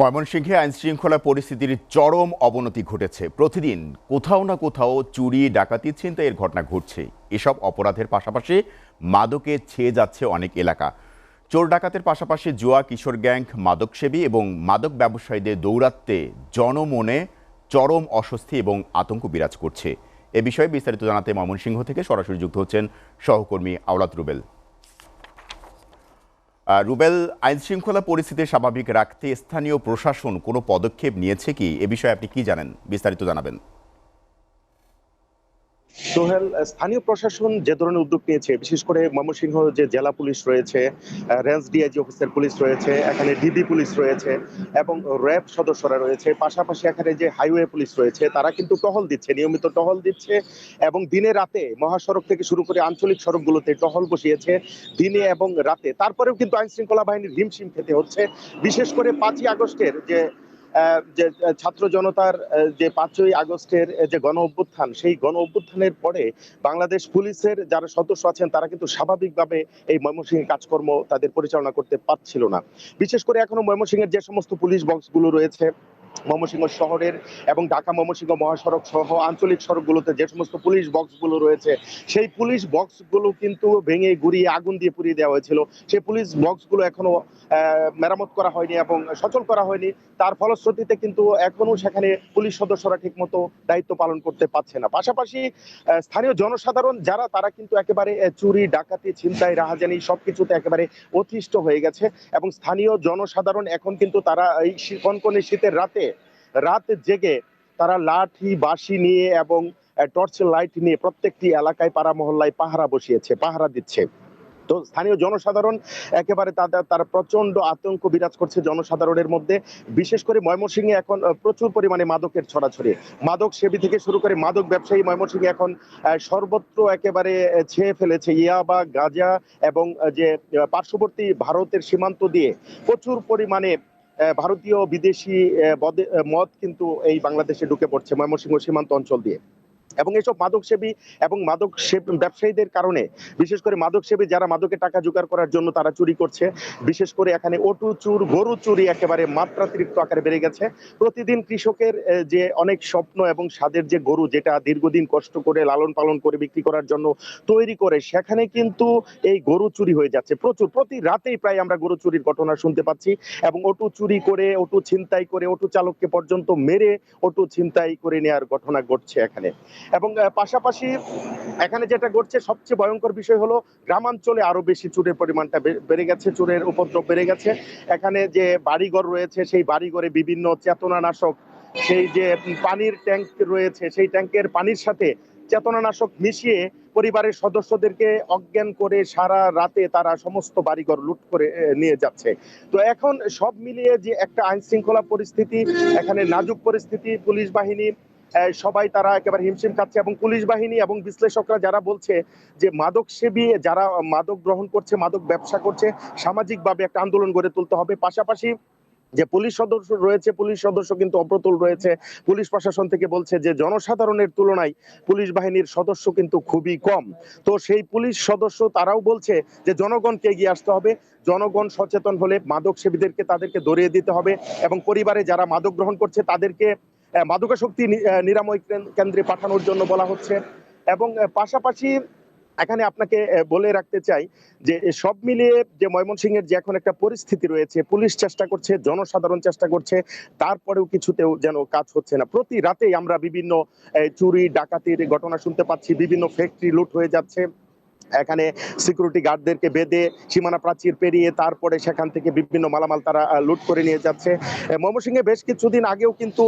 ময়মনসিংহে আইনশৃঙ্খলা পরিস্থিতির চরম অবনতি ঘটেছে। প্রতিদিন কোথাও না কোথাও চুরি, ডাকাতি, ছিনতাইয়ের ঘটনা ঘটছে। এসব অপরাধের পাশাপাশি মাদকে ছেয়ে যাচ্ছে অনেক এলাকা। চোর ডাকাতের পাশাপাশি জুয়া, কিশোর গ্যাং, মাদকসেবী এবং মাদক ব্যবসায়ীদের দৌরাত্ম্যে জনমনে চরম অস্বস্তি এবং আতঙ্ক বিরাজ করছে। এ বিষয়ে বিস্তারিত জানাতে ময়মনসিংহ থেকে সরাসরি যুক্ত হচ্ছেন সহকর্মী আওলাদ রুবেল। রুবেল, আইন শৃঙ্খলা পরিস্থিতি স্বাভাবিক রাখতে স্থানীয় প্রশাসন কোনো পদক্ষেপ নিয়েছে কি? এ বিষয়ে আপনি কি জানেন? বিস্তারিত জানাবেন। সোহেল, স্থানীয় প্রশাসন যে ধরনের উদ্যোগ নিয়েছে, বিশেষ করে ময়মনসিংহ যে জেলা পুলিশ রয়েছে, রেঞ্জ ডিআইজি অফিসার পুলিশ রয়েছে, এখানে ডিবি পুলিশ রয়েছে এবং র্যাব সদস্যরা রয়েছে, পাশাপাশি এখানে যে হাইওয়ে পুলিশ রয়েছে, তারা কিন্তু টহল দিচ্ছে, নিয়মিত টহল দিচ্ছে এবং দিনে রাতে মহাসড়ক থেকে শুরু করে আঞ্চলিক সড়কগুলোতে টহল বসিয়েছে দিনে এবং রাতে। তারপরেও কিন্তু আইন শৃঙ্খলা বাহিনীর হিমশিম খেতে হচ্ছে। বিশেষ করে 5ই আগস্টের যে ছাত্র জনতার যে 5ই আগস্টের যে গণ অভ্যুত্থান, সেই গণ অভ্যুত্থানের পরে বাংলাদেশ পুলিশের যারা সদস্য আছেন তারা কিন্তু স্বাভাবিকভাবে এই ময়মনসিংহে কাজকর্ম তাদের পরিচালনা করতে পারছিল না। বিশেষ করে এখনো ময়মনসিংহের যে সমস্ত পুলিশ বক্সগুলো রয়েছে, ময়মনসিংহ শহরের এবং ঢাকা ময়মনসিংহ মহাসড়ক সহ আঞ্চলিক সড়কগুলোতে যে সমস্ত পুলিশ বক্সগুলো রয়েছে, সেই পুলিশ বক্সগুলো কিন্তু ভেঙে গুড়িয়ে আগুন দিয়ে পুড়িয়ে দেওয়া হয়েছিল। সেই পুলিশ বক্সগুলো এখনো মেরামত করা হয়নি এবং সচল করা হয়নি। তার ফলশ্রুতিতে কিন্তু এখনো সেখানে পুলিশ সদস্যরা ঠিকমতো দায়িত্ব পালন করতে পারছে না। পাশাপাশি স্থানীয় জনসাধারণ যারা, তারা কিন্তু একেবারে চুরি, ডাকাতি, ছিনতাই, রাহাজানি সবকিছুতে একেবারে অতিষ্ঠ হয়ে গেছে এবং স্থানীয় জনসাধারণ এখন কিন্তু তারা এই কনকনে শীতের রাত জেগে তারা লাঠি, বাঁশি নিয়ে এবং টর্চ লাইট নিয়ে প্রত্যেকটি এলাকায়, পাড়া মহল্লায় পাহারা দিচ্ছে। তো স্থানীয় জনসাধারণ একেবারে তারা প্রচন্ড আতঙ্ক বিরাজ করছে জনসাধারণের মধ্যে। বিশেষ করে ময়মনসিংহে এখন প্রচুর পরিমাণে মাদকের ছড়াছড়ি। মাদক সেবী থেকে শুরু করে মাদক ব্যবসায়ী ময়মনসিংহে এখন সর্বত্র একেবারে ছেয়ে ফেলেছে ইয়াবা, গাঁজা এবং যে পার্শ্ববর্তী ভারতের সীমান্ত দিয়ে প্রচুর পরিমাণে ভারতীয় বিদেশি মদ কিন্তু এই বাংলাদেশে ঢুকে পড়ছে ময়মনসিংহ সীমান্ত অঞ্চল দিয়ে। এবং এইসব মাদকসেবী এবং ব্যবসায়ীদের কারণে, বিশেষ করে মাদকসেবী যারা মাদকের টাকা জোগাড় করার জন্য তারা চুরি করছে। বিশেষ করে এখানে অটো চুর, গরু চুরি একেবারে মাত্রাতিরিক্ত আকারে বেড়ে গেছে। প্রতিদিন কৃষকের যে অনেক স্বপ্ন এবং স্বাদের যে গরু, যেটা দীর্ঘদিন কষ্ট করে লালন পালন করে বিক্রি করার জন্য তৈরি করে, সেখানে কিন্তু এই গরু চুরি হয়ে যাচ্ছে প্রচুর। প্রতি রাতেই প্রায় আমরা গরু চুরির ঘটনা শুনতে পাচ্ছি এবং অটো চুরি করে, অটো ছিনতাই করে, অটো চালককে পর্যন্ত মেরে অটো ছিনতাই করে নেওয়ার ঘটনা ঘটছে এখানে। এবং পাশাপাশি এখানে যেটা ঘটছে, সবচেয়ে ভয়ঙ্কর বিষয় হলো গ্রামাঞ্চলে আরো বেশি চুরের পরিমাণটা বেড়ে গেছে, চুরের উপদ্রব বেড়ে গেছে। এখানে যে বাড়িঘর রয়েছে, সেই বাড়িঘরে বিভিন্ন চেতনানাশক, সেই যে পানির ট্যাঙ্ক রয়েছে, সেই ট্যাঙ্কের পানির সাথে চেতনানাশক মিশিয়ে পরিবারের সদস্যদেরকে অজ্ঞান করে সারা রাতে তারা সমস্ত বাড়িঘর লুট করে নিয়ে যাচ্ছে। তো এখন সব মিলিয়ে যে একটা আইন শৃঙ্খলা পরিস্থিতি, এখানে নাজুক পরিস্থিতি, পুলিশ বাহিনী সবাই তারা একেবারে হিমশিম খাচ্ছে এবং পুলিশ বাহিনী এবং বিশ্লেষকরা যারা বলছে যে মাদক সেবী যারা মাদক গ্রহণ করছে, মাদক ব্যবসা করছে, সামাজিকভাবে একটা আন্দোলন গড়ে তুলতে হবে। পাশাপাশি যে পুলিশ সদস্য রয়েছে, পুলিশ সদস্য কিন্তু অপ্রতুল রয়েছে। পুলিশ প্রশাসন থেকে বলছে যে জনসাধারণের তুলনায় পুলিশ বাহিনীর সদস্য কিন্তু খুবই কম। তো সেই পুলিশ সদস্য তারাও বলছে যে জনগণকে এগিয়ে আসতে হবে, জনগণ সচেতন হলে মাদক সেবীদেরকে তাদেরকে ধরিয়ে দিতে হবে এবং পরিবারে যারা মাদক গ্রহণ করছে তাদেরকে মাদকাসক্তি নিরাময় কেন্দ্রে পাঠানোর জন্য বলা হচ্ছে। এবং পাশাপাশি এখানে আপনাকে বলে রাখতে চাই যে সব মিলিয়ে যে ময়মনসিংহের যে এখন একটা পরিস্থিতি রয়েছে, পুলিশ চেষ্টা করছে, জনসাধারণ চেষ্টা করছে, তারপরেও কিছুতেও যেন কাজ হচ্ছে না। প্রতি রাতেই আমরা বিভিন্ন চুরি, ডাকাতির ঘটনা শুনতে পাচ্ছি, বিভিন্ন ফ্যাক্টরি লুট হয়ে যাচ্ছে। এখানে সিকিউরিটি গার্ডদেরকে বেঁধে সীমানা প্রাচীর পেরিয়ে তারপরে সেখান থেকে বিভিন্ন মালামাল তারা লুট করে নিয়ে যাচ্ছে। ময়মনসিংহে বেশ কিছুদিন আগেও কিন্তু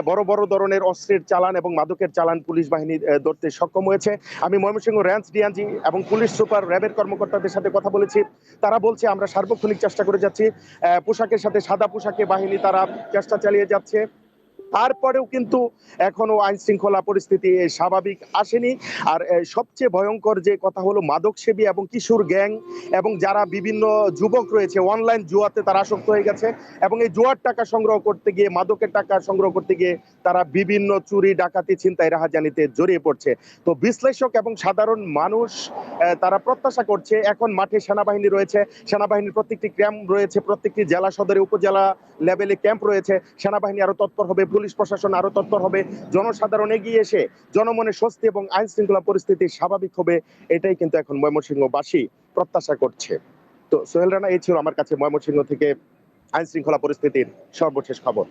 বড় বড় ধরনের অস্ত্রের চালান এবং মাদকের চালান পুলিশ বাহিনী ধরতে সক্ষম হয়েছে। আমি ময়মনসিংহ রেঞ্জ ডিআইজি এবং পুলিশ সুপার র্যাবের কর্মকর্তাদের সাথে কথা বলেছি। তারা বলছে আমরা সার্বক্ষণিক চেষ্টা করে যাচ্ছি। পোশাকের সাথে সাদা পোশাকে বাহিনী তারা চেষ্টা চালিয়ে যাচ্ছে। তারপরেও কিন্তু এখনো আইন শৃঙ্খলা পরিস্থিতি স্বাভাবিক আসেনি। আর সবচেয়ে ভয়ঙ্কর যে কথা হলো মাদকসেবী এবং কিশোর গ্যাং এবং যারা বিভিন্ন যুবক রয়েছে অনলাইন জুয়াতে তারা আসক্ত হয়ে গেছে এবং এই জুয়ার টাকা সংগ্রহ করতে গিয়ে মাদকের টাকা সংগ্রহ করতে গিয়ে তারা বিভিন্ন চুরি ডাকাতি ছিনতাই রাহাজানিতে জড়িয়ে পড়ছে। তো বিশ্লেষক এবং সাধারণ মানুষ তারা প্রত্যাশা করছে এখন মাঠে সেনাবাহিনী রয়েছে, সেনাবাহিনীর প্রত্যেকটি ক্যাম্প রয়েছে, প্রত্যেকটি জেলা সদরে উপজেলা লেভেলে ক্যাম্প রয়েছে, সেনাবাহিনী আরো তৎপর হবে, পুলিশ প্রশাসন আরো তৎপর হবে, জনসাধারণ এগিয়ে এসে জনমনে স্বস্তি এবং আইন শৃঙ্খলা পরিস্থিতি স্বাভাবিক হবে, এটাই কিন্তু এখন ময়মনসিংহবাসী প্রত্যাশা করছে। তো সোহেল রানা, এই ছিল আমার কাছে ময়মনসিংহ থেকে আইন শৃঙ্খলা পরিস্থিতির সর্বশেষ খবর।